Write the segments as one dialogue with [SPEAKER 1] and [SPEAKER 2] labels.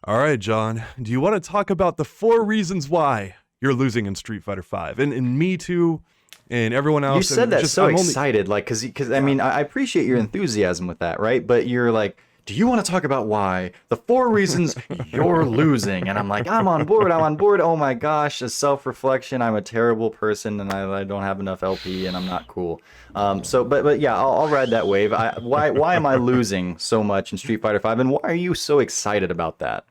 [SPEAKER 1] All right, John. Do you want to talk about the 4 reasons why you're losing in Street Fighter Five, and me too, and everyone
[SPEAKER 2] You
[SPEAKER 1] else,
[SPEAKER 2] said
[SPEAKER 1] and
[SPEAKER 2] that
[SPEAKER 1] just
[SPEAKER 2] so
[SPEAKER 1] I'm only
[SPEAKER 2] excited, like, because I
[SPEAKER 1] yeah.
[SPEAKER 2] mean, I appreciate your enthusiasm with that, right? But you're like, do you want to talk about why the 4 reasons you're losing? And I'm like, I'm on board. I'm on board. Oh my gosh, a self-reflection. I'm a terrible person, and I don't have enough LP, and I'm not cool. But yeah, I'll ride that wave. Why am I losing so much in Street Fighter Five, and why are you so excited about that?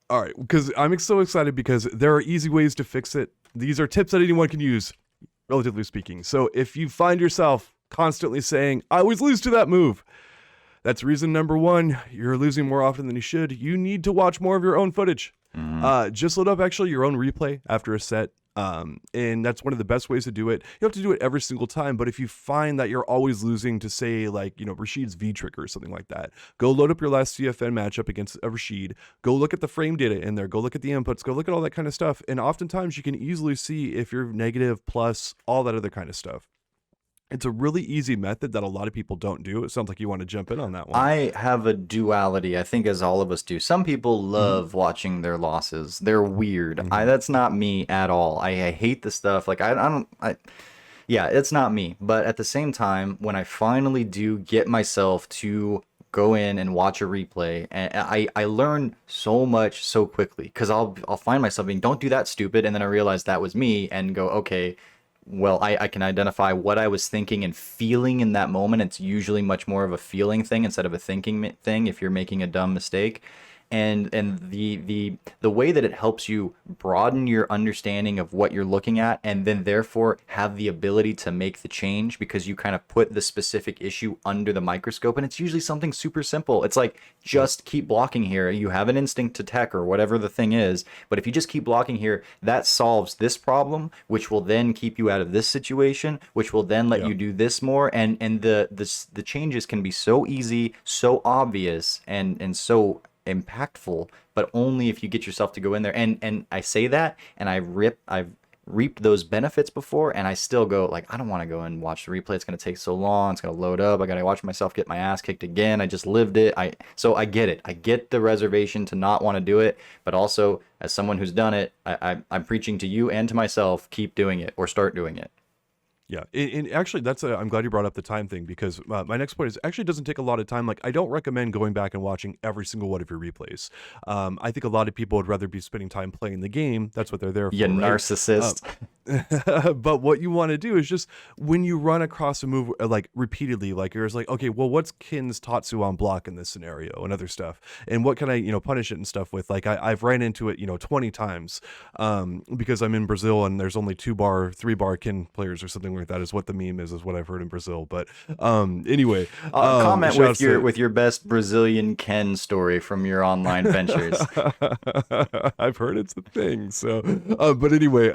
[SPEAKER 1] All right, because I'm so excited because there are easy ways to fix it. These are tips that anyone can use, relatively speaking. So if you find yourself constantly saying, "I always lose to that move," that's reason number one. You're losing more often than you should. You need to watch more of your own footage.
[SPEAKER 2] Mm-hmm.
[SPEAKER 1] Just load up actually your own replay after a set. And that's one of the best ways to do it. You don't have to do it every single time, but if you find that you're always losing to, say, like, Rashid's V trigger or something like that, go load up your last CFN matchup against a Rashid. Go look at the frame data in there. Go look at the inputs. Go look at all that kind of stuff. And oftentimes you can easily see if you're negative, plus, all that other kind of stuff. It's a really easy method that a lot of people don't do. It sounds like you want to jump in on that one.
[SPEAKER 2] I have a duality, I think, as all of us do. Some people
[SPEAKER 1] Mm-hmm.
[SPEAKER 2] love watching their losses. They're weird.
[SPEAKER 1] Mm-hmm.
[SPEAKER 2] That's not me at all. I hate the stuff. Like I don't yeah, it's not me. But at the same time, when I finally do get myself to go in and watch a replay, and I learn so much so quickly because I'll find myself being, don't do that, stupid, and then I realize that was me and go, okay, well, I can identify what I was thinking and feeling in that moment. It's usually much more of a feeling thing instead of a thinking thing if you're making a dumb mistake. And the way that it helps you broaden your understanding of what you're looking at, and then therefore have the ability to make the change because you kind of put the specific issue under the microscope, and it's usually something super simple. It's like,
[SPEAKER 1] Yep.
[SPEAKER 2] just keep blocking here. You have an instinct to tech or whatever the thing is, but if you just keep blocking here, that solves this problem, which will then keep you out of this situation, which will then let you
[SPEAKER 1] Yep.
[SPEAKER 2] do this more. And the changes can be so easy, so obvious, and so impactful, but only if you get yourself to go in there. And I say that, and I've reaped those benefits before, and I still go like, I don't want to go and watch the replay. It's going to take so long. It's going to load up. I got to watch myself get my ass kicked again. I just lived it. I get it. I get the reservation to not want to do it, but also as someone who's done it, I'm preaching to you and to myself, keep doing it or start doing it.
[SPEAKER 1] Yeah, and actually, I'm glad you brought up the time thing because my next point is actually doesn't take a lot of time. Like, I don't recommend going back and watching every single one of your replays. I think a lot of people would rather be spending time playing the game. That's what they're there
[SPEAKER 2] You
[SPEAKER 1] for, right? Uh,
[SPEAKER 2] narcissist.
[SPEAKER 1] but what you want to do is just when you run across a move like repeatedly, like you're just like, okay, well, what's Kin's Tatsu on block in this scenario and other stuff, and what can I punish it and stuff with? Like I've ran into it 20 times, because I'm in Brazil and there's only 2 bar 3 bar Kin players or something like that is what the meme is what I've heard in Brazil. But anyway,
[SPEAKER 2] Comment
[SPEAKER 1] shout out to
[SPEAKER 2] with your best Brazilian Ken story from your online ventures.
[SPEAKER 1] I've heard it's a thing. So, but anyway,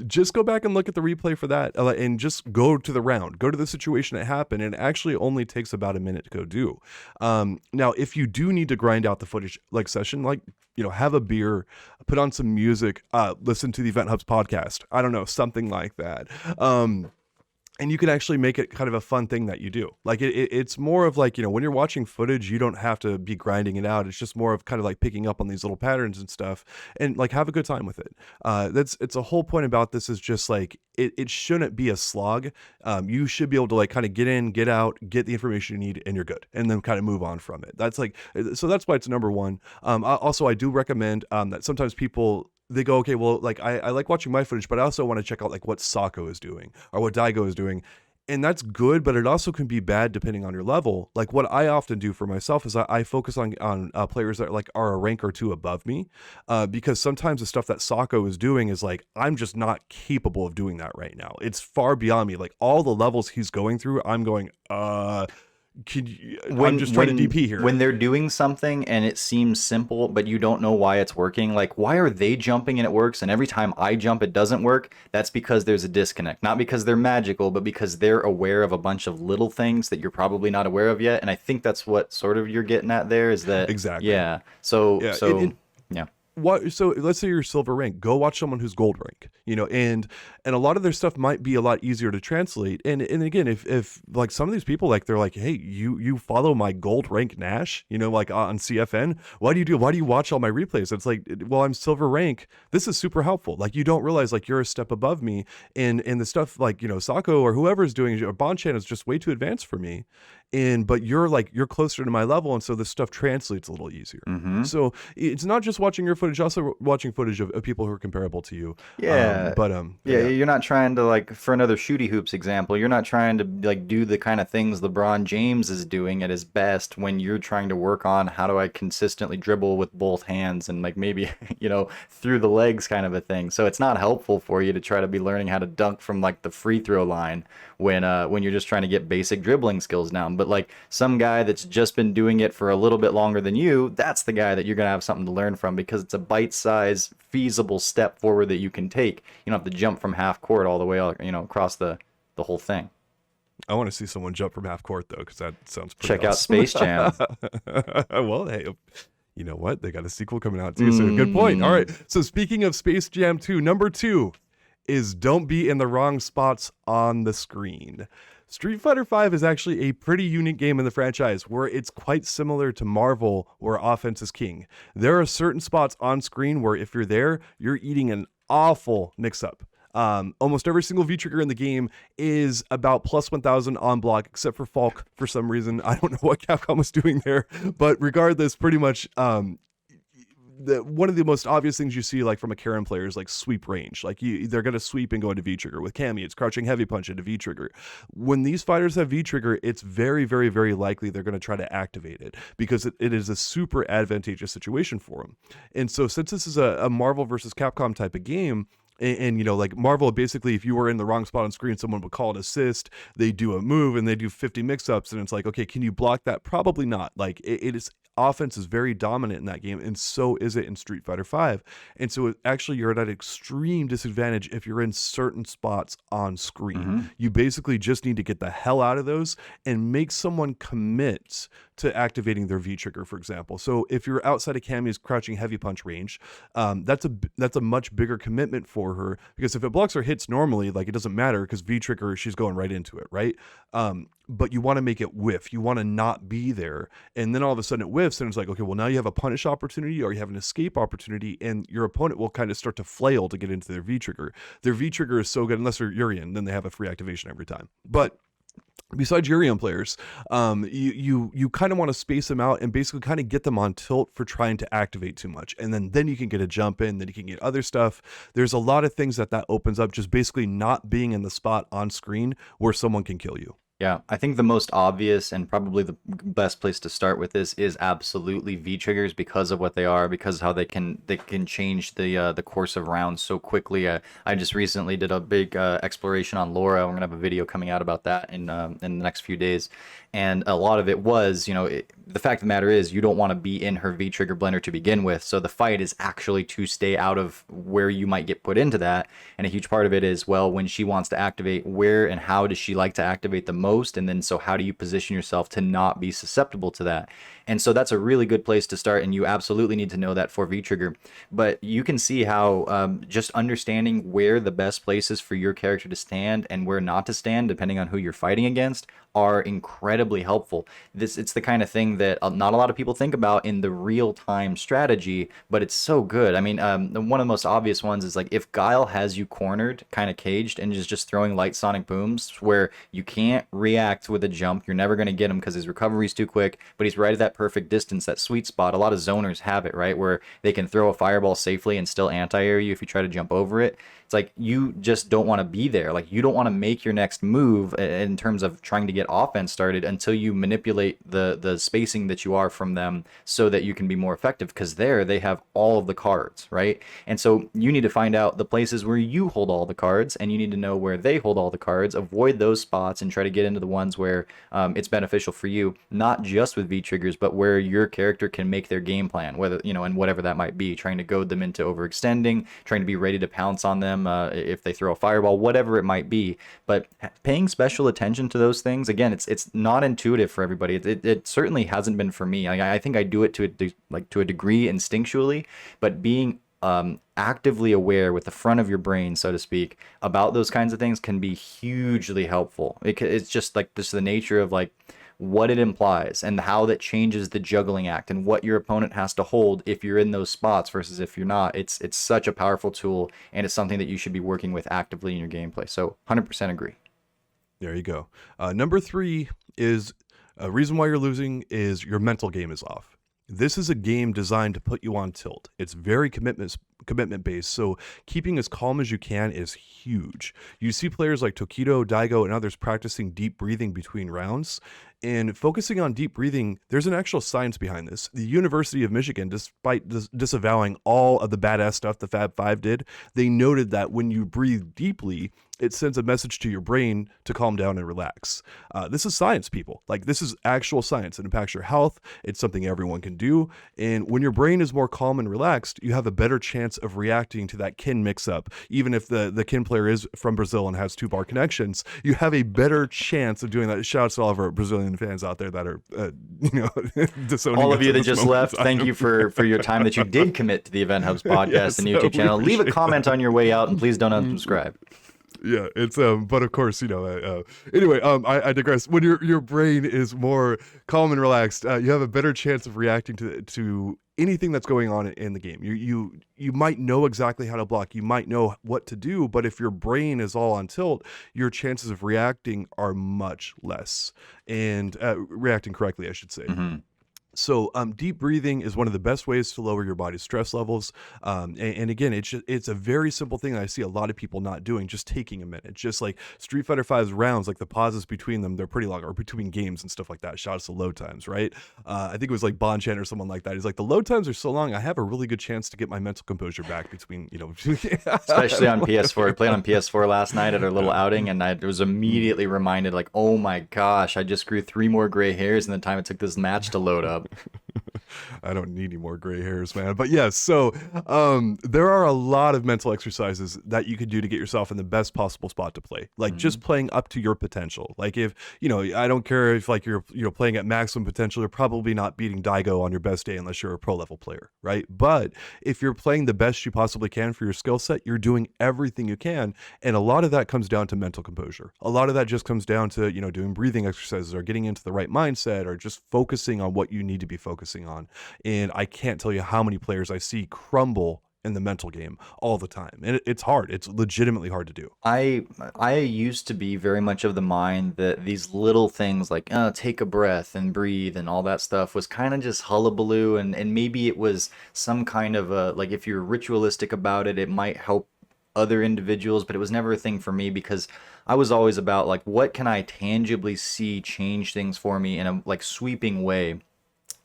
[SPEAKER 1] just go back and look at the replay for that, and just go to the round, go to the situation that happened, and it actually only takes about a minute to go do. Now, if you do need to grind out the footage, like session, like have a beer, put on some music, listen to the Event Hubs podcast. I don't know, something like that. And you can actually make it kind of a fun thing that you do. Like it's more of like, when you're watching footage, you don't have to be grinding it out. It's just more of kind of like picking up on these little patterns and stuff, and like have a good time with it. It's a whole point about this is just like, it shouldn't be a slog. You should be able to like kind of get in, get out, get the information you need, and you're good. And then kind of move on from it. That's like, so that's why it's number one. Also, I do recommend that sometimes people, they go, okay, well, like I like watching my footage, but I also want to check out like what Sako is doing or what Daigo is doing. And that's good, but it also can be bad depending on your level. Like what I often do for myself is I focus on players that like are a rank or two above me, because sometimes the stuff that Sako is doing is like, I'm just not capable of doing that right now. It's far beyond me. Like all the levels he's going through, I'm going, I'm just trying to DP here.
[SPEAKER 2] When they're doing something and it seems simple but you don't know why it's working, like why are they jumping and it works and every time I jump it doesn't work? That's because there's a disconnect, not because they're magical, but because they're aware of a bunch of little things that you're probably not aware of yet. And I think that's what sort of you're getting at there, is that
[SPEAKER 1] Exactly.
[SPEAKER 2] yeah, so
[SPEAKER 1] Yeah.
[SPEAKER 2] so yeah.
[SPEAKER 1] what, so let's say you're silver rank, go watch someone who's gold rank, and a lot of their stuff might be a lot easier to translate. And again, if like some of these people, like they're like, hey, you follow my gold rank Nash, like on CFN, why do you watch all my replays? It's like, well, I'm silver rank. This is super helpful. Like, you don't realize like you're a step above me, and the stuff like, Sako or whoever's doing, or Bonchan is just way too advanced for me. But you're closer to my level, and so this stuff translates a little easier.
[SPEAKER 2] Mm-hmm.
[SPEAKER 1] So it's not just watching your footage, also watching footage of people who are comparable to you.
[SPEAKER 2] Yeah.
[SPEAKER 1] Yeah.
[SPEAKER 2] You're not trying to, like, for another shooty hoops example, you're not trying to like do the kind of things LeBron James is doing at his best when you're trying to work on how do I consistently dribble with both hands and like maybe, through the legs kind of a thing. So it's not helpful for you to try to be learning how to dunk from like the free throw line when you're just trying to get basic dribbling skills down. But like some guy that's just been doing it for a little bit longer than you, that's the guy that you're going to have something to learn from, because it's a bite-sized, feasible step forward that you can take. You don't have to jump from half court all the way, across the whole thing.
[SPEAKER 1] I want to see someone jump from half court though, because that sounds pretty
[SPEAKER 2] Check out
[SPEAKER 1] awesome.
[SPEAKER 2] Space Jam.
[SPEAKER 1] Well, hey, you know what? They got a sequel coming out too, so good point. All right. So speaking of Space Jam 2, number 2 is don't be in the wrong spots on the screen. Street Fighter V is actually a pretty unique game in the franchise where it's quite similar to Marvel, where offense is king. There are certain spots on screen where if you're there, you're eating an awful mix-up. Almost every single V-trigger in the game is about plus 1000 on block, except for Falk for some reason. I don't know what Capcom was doing there, but regardless, pretty much one of the most obvious things you see, like from a Karen player, is like sweep range. Like they're going to sweep and go into V-trigger. With Cammy, it's crouching heavy punch into V-trigger. When these fighters have V-trigger, it's very, very, very likely they're going to try to activate it, because it is a super advantageous situation for them. And so since this is a Marvel versus Capcom type of game, and like Marvel, basically, if you were in the wrong spot on screen, someone would call an assist, they do a move, and they do 50 mix-ups, and it's like, okay, can you block that? Probably not. Like it is, offense is very dominant in that game, and so is it in Street Fighter V. And so actually you're at an extreme disadvantage if you're in certain spots on screen.
[SPEAKER 2] Mm-hmm.
[SPEAKER 1] You basically just need to get the hell out of those and make someone commit to activating their V-trigger, for example. So if you're outside of Cammy's crouching heavy punch range, that's a much bigger commitment for her, because if it blocks her hits normally, like, it doesn't matter, because V-trigger, she's going right into it, right? But you want to make it whiff. You want to not be there. And then all of a sudden it whiffs, and it's like, okay, well, now you have a punish opportunity, or you have an escape opportunity, and your opponent will kind of start to flail to get into their V-trigger. Their V-trigger is so good, unless they're Urian, then they have a free activation every time. But besides Urian players, you kind of want to space them out and basically kind of get them on tilt for trying to activate too much. And then you can get a jump in, then you can get other stuff. There's a lot of things that opens up, just basically not being in the spot on screen where someone can kill you.
[SPEAKER 2] Yeah, I think the most obvious and probably the best place to start with this is absolutely V triggers, because of what they are, because of how they can change the course of rounds so quickly. I just recently did a big exploration on Laura. We're gonna have a video coming out about that in the next few days, and a lot of it was, the fact of the matter is, you don't want to be in her V trigger blender to begin with. So the fight is actually to stay out of where you might get put into that. And a huge part of it is, well, when she wants to activate, where and how does she like to activate the most? And then so how do you position yourself to not be susceptible to that? And so that's a really good place to start, and you absolutely need to know that for V-trigger. But you can see how just understanding where the best places for your character to stand and where not to stand, depending on who you're fighting against, are incredibly helpful. It's the kind of thing that not a lot of people think about in the real-time strategy, but it's so good. I mean, one of the most obvious ones is, like, if Guile has you cornered, kind of caged, and is just throwing light sonic booms where you can't react with a jump, you're never going to get him because his recovery's too quick, but he's right at that perfect distance, that sweet spot. A lot of zoners have it, right, where they can throw a fireball safely and still anti-air you if you try to jump over it. It's like, you just don't want to be there. Like, you don't want to make your next move in terms of trying to get offense started until you manipulate the spacing that you are from them so that you can be more effective, because there they have all of the cards, right? And so you need to find out the places where you hold all the cards, and you need to know where they hold all the cards, avoid those spots, and try to get into the ones where it's beneficial for you, not just with V-triggers, but where your character can make their game plan, whether, and whatever that might be, trying to goad them into overextending, trying to be ready to pounce on them them if they throw a fireball, whatever it might be. But paying special attention to those things, again, it's not intuitive for everybody. It certainly hasn't been for me. I think I do it to a degree instinctually, but being actively aware with the front of your brain, so to speak, about those kinds of things can be hugely helpful. It's just like this the nature of like what it implies and how that changes the juggling act and what your opponent has to hold if you're in those spots versus if you're not. It's such a powerful tool, and it's something that you should be working with actively in your gameplay. So 100% agree.
[SPEAKER 1] There you go. Number 3 is a reason why you're losing is your mental game is off. This is a game designed to put you on tilt. It's very commitment based, so keeping as calm as you can is huge. You see players like Tokido, Daigo, and others practicing deep breathing between rounds. And focusing on deep breathing, there's an actual science behind this. The University of Michigan, despite disavowing all of the badass stuff the Fab Five did, they noted that when you breathe deeply, it sends a message to your brain to calm down and relax. This is science, people. Like, this is actual science. It impacts your health. It's something everyone can do. And when your brain is more calm and relaxed, you have a better chance of reacting to that kin mix-up. Even if the kin player is from Brazil and has 2-bar connections, you have a better chance of doing that. Shout out to all of our Brazilian fans out there that are, disowning
[SPEAKER 2] all of
[SPEAKER 1] us
[SPEAKER 2] you
[SPEAKER 1] at
[SPEAKER 2] that
[SPEAKER 1] this
[SPEAKER 2] just
[SPEAKER 1] moment in
[SPEAKER 2] left, thank
[SPEAKER 1] time.
[SPEAKER 2] you for your time that you did commit to the Event Hubs podcast
[SPEAKER 1] Yes,
[SPEAKER 2] and YouTube
[SPEAKER 1] we
[SPEAKER 2] channel. Leave a
[SPEAKER 1] appreciate
[SPEAKER 2] comment on your way out, and please don't unsubscribe.
[SPEAKER 1] Yeah, it's but of course, anyway, I digress. When your brain is more calm and relaxed, you have a better chance of reacting to anything that's going on in the game. You might know exactly how to block, you might know what to do, but if your brain is all on tilt, your chances of reacting are much less, and reacting correctly, I should say.
[SPEAKER 2] Mm-hmm.
[SPEAKER 1] So deep breathing is one of the best ways to lower your body's stress levels. And again, it's a very simple thing that I see a lot of people not doing, just taking a minute. Just like Street Fighter V's rounds, like the pauses between them, they're pretty long, or between games and stuff like that. Shout out to load times, right? I think it was like Bonchan or someone like that. He's like, the load times are so long, I have a really good chance to get my mental composure back between,
[SPEAKER 2] Especially on PS4. I played on PS4 last night at our little outing, and I was immediately reminded, like, oh my gosh, I just grew 3 more gray hairs in the time it took this match to load up.
[SPEAKER 1] I don't need any more gray hairs, man. But yes, so there are a lot of mental exercises that you could do to get yourself in the best possible spot to play. Like just playing up to your potential. Like if, I don't care if like you're playing at maximum potential, you're probably not beating Daigo on your best day unless you're a pro level player, right? But if you're playing the best you possibly can for your skill set, you're doing everything you can. And a lot of that comes down to mental composure. A lot of that just comes down to, doing breathing exercises or getting into the right mindset or just focusing on what you need to be focusing on. And I can't tell you how many players I see crumble in the mental game all the time, and it's hard. It's legitimately hard to do.
[SPEAKER 2] I used to be very much of the mind that these little things like take a breath and breathe and all that stuff was kind of just hullabaloo, and maybe it was some kind of a, like, if you're ritualistic about it, it might help other individuals, but it was never a thing for me because I was always about like, what can I tangibly see change things for me in a like sweeping way.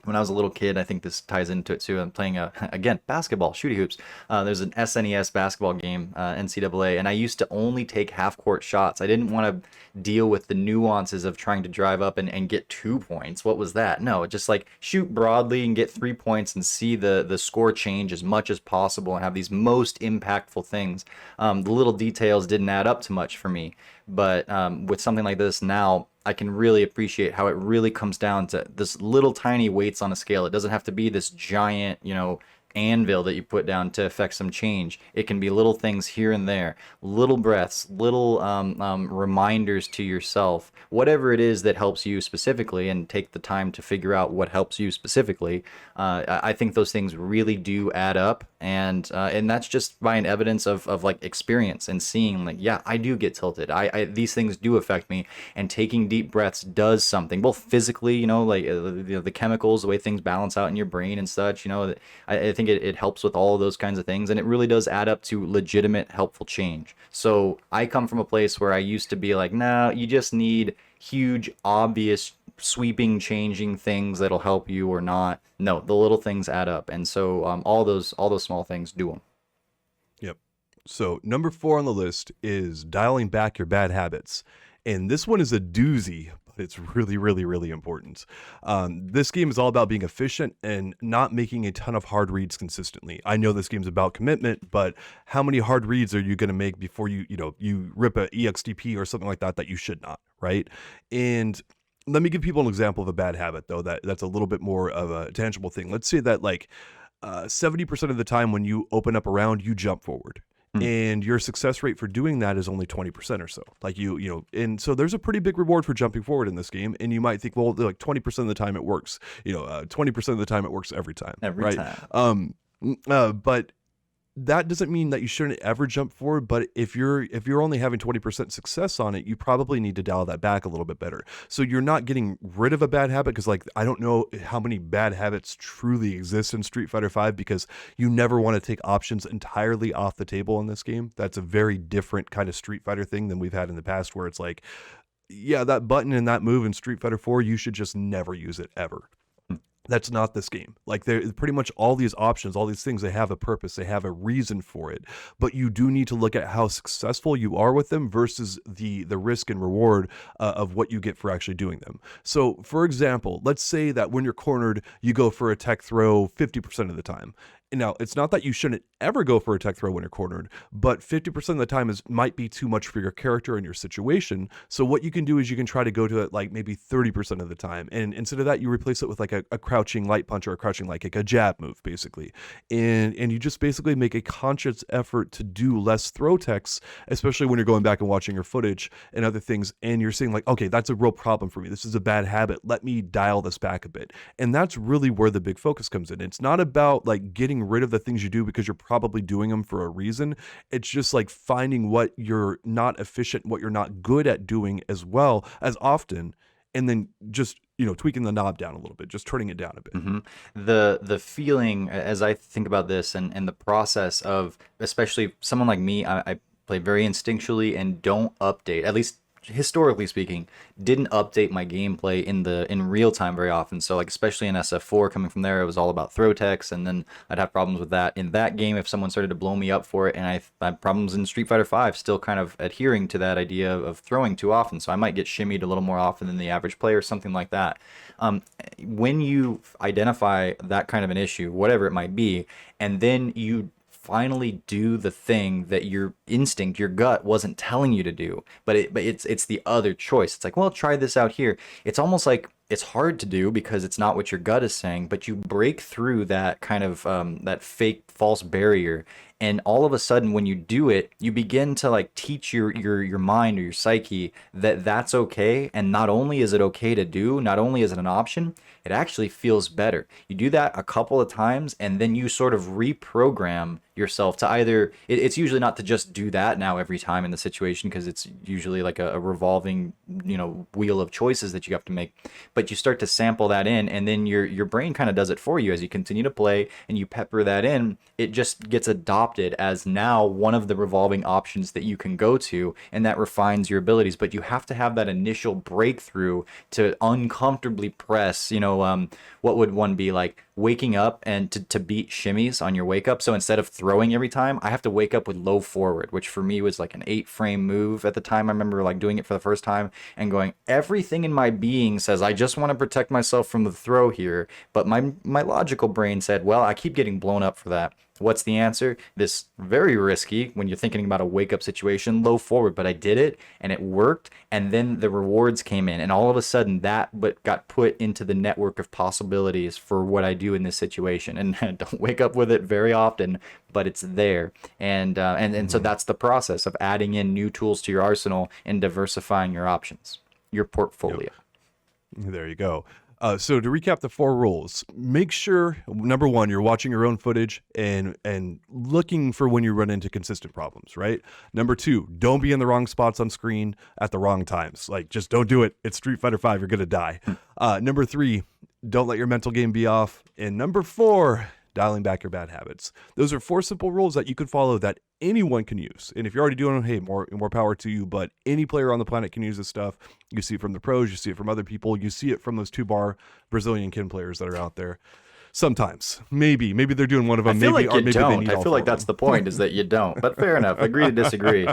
[SPEAKER 2] When I was a little kid, I think this ties into it too. I'm playing again, basketball, shooty hoops. There's an SNES basketball game, NCAA, and I used to only take half-court shots. I didn't want to deal with the nuances of trying to drive up and get 2 points. What was that? No, just like shoot broadly and get 3 points and see the score change as much as possible and have these most impactful things. The little details didn't add up to much for me. But with something like this now, I can really appreciate how it really comes down to this little tiny weights on a scale. It doesn't have to be this giant, anvil that you put down to affect some change. It can be little things here and there, little breaths, little reminders to yourself, whatever it is that helps you specifically, and take the time to figure out what helps you specifically. I think those things really do add up, and that's just by an evidence of like experience and seeing like, yeah, I do get tilted. These things do affect me, and taking deep breaths does something, both physically, like the chemicals, the way things balance out in your brain and such. I think it helps with all of those kinds of things, and it really does add up to legitimate helpful change. So I come from a place where I used to be like, no, you just need huge, obvious, sweeping, changing things that'll help you or not. No, the little things add up, and so all those small things do them.
[SPEAKER 1] Yep. So number 4 on the list is dialing back your bad habits. And this one is a doozy, but it's really, really, really important. This game is all about being efficient and not making a ton of hard reads consistently. I know this game's about commitment, but how many hard reads are you going to make before you rip a EXTP or something like that you should not, right? And let me give people an example of a bad habit, though, that's a little bit more of a tangible thing. Let's say that 70% of the time when you open up a round, you jump forward. And your success rate for doing that is only 20% or so. And so there's a pretty big reward for jumping forward in this game. And you might think, well, 20% of the time it works. 20% of the time it works every time.
[SPEAKER 2] Every time.
[SPEAKER 1] But that doesn't mean that you shouldn't ever jump forward, but if you're only having 20% success on it, you probably need to dial that back a little bit better. So you're not getting rid of a bad habit, because I don't know how many bad habits truly exist in Street Fighter V, because you never want to take options entirely off the table in this game. That's a very different kind of Street Fighter thing than we've had in the past, where it's yeah, that button and that move in Street Fighter 4, you should just never use it ever. That's not this game. They're pretty much all these options, all these things, they have a purpose, they have a reason for it. But you do need to look at how successful you are with them versus the risk and reward of what you get for actually doing them. So, for example, let's say that when you're cornered, you go for a tech throw 50% of the time. Now, it's not that you shouldn't ever go for a tech throw when you're cornered, but 50% of the time might be too much for your character and your situation. So what you can do is you can try to go to it maybe 30% of the time. And instead of that, you replace it with a crouching light punch or a crouching like a jab move, basically. And you just basically make a conscious effort to do less throw techs, especially when you're going back and watching your footage and other things. And you're saying okay, that's a real problem for me. This is a bad habit. Let me dial this back a bit. And that's really where the big focus comes in. It's not about getting rid of the things you do because you're probably doing them for a reason. It's just finding what you're not efficient, what you're not good at doing as well as often, and then just tweaking the knob down a little bit, just turning it down a bit.
[SPEAKER 2] Mm-hmm. The feeling, as I think about this, and the process of, especially someone like me, I play very instinctually and don't update, at least historically speaking, didn't update my gameplay in real time very often. So especially in SF4, coming from there, it was all about throw techs, and then I'd have problems with that in that game if someone started to blow me up for it. And I had problems in Street Fighter V, still kind of adhering to that idea of throwing too often. So I might get shimmied a little more often than the average player, something like that. When you identify that kind of an issue, whatever it might be, and then you finally do the thing that your instinct, your gut wasn't telling you to do, but it's the other choice. It's well, try this out here. It's almost it's hard to do because it's not what your gut is saying, but you break through that kind of that fake false barrier, and all of a sudden when you do it, you begin to teach your mind or your psyche that that's okay. And not only is it okay to do, not only is it an option, it actually feels better. You do that a couple of times, and then you sort of reprogram yourself to either, it's usually not to just do that now every time in the situation, because it's usually a revolving wheel of choices that you have to make, but you start to sample that in, and then your brain kind of does it for you as you continue to play and you pepper that in. It just gets adopted as now one of the revolving options that you can go to, and that refines your abilities. But you have to have that initial breakthrough to uncomfortably press, what would one be waking up and to beat shimmies on your wake up. So instead of throwing every time, I have to wake up with low forward, which for me was an 8-frame move at the time. I remember doing it for the first time and going, everything in my being says I just want to protect myself from the throw here, but my logical brain said, well, I keep getting blown up for that. What's the answer? This very risky, when you're thinking about a wake-up situation, low forward, but I did it, and it worked, and then the rewards came in, and all of a sudden that got put into the network of possibilities for what I do in this situation. And I don't wake up with it very often, but it's there. And so that's the process of adding in new tools to your arsenal and diversifying your options, your portfolio.
[SPEAKER 1] Yep. There you go. So to recap the 4 rules, make sure, number 1, you're watching your own footage and looking for when you run into consistent problems, right? Number 2, don't be in the wrong spots on screen at the wrong times. Just don't do it. It's Street Fighter V. You're going to die. Number 3, don't let your mental game be off. And number 4, dialing back your bad habits. Those are 4 simple rules that you can follow that anyone can use. And if you're already doing them, hey, more power to you, but any player on the planet can use this stuff. You see it from the pros, you see it from other people, you see it from those 2-bar Brazilian kin players that are out there. Sometimes, maybe they're doing one of them.
[SPEAKER 2] I feel
[SPEAKER 1] maybe,
[SPEAKER 2] like you
[SPEAKER 1] maybe
[SPEAKER 2] don't. I feel like that's the point, is that you don't. But fair enough. Agree to disagree.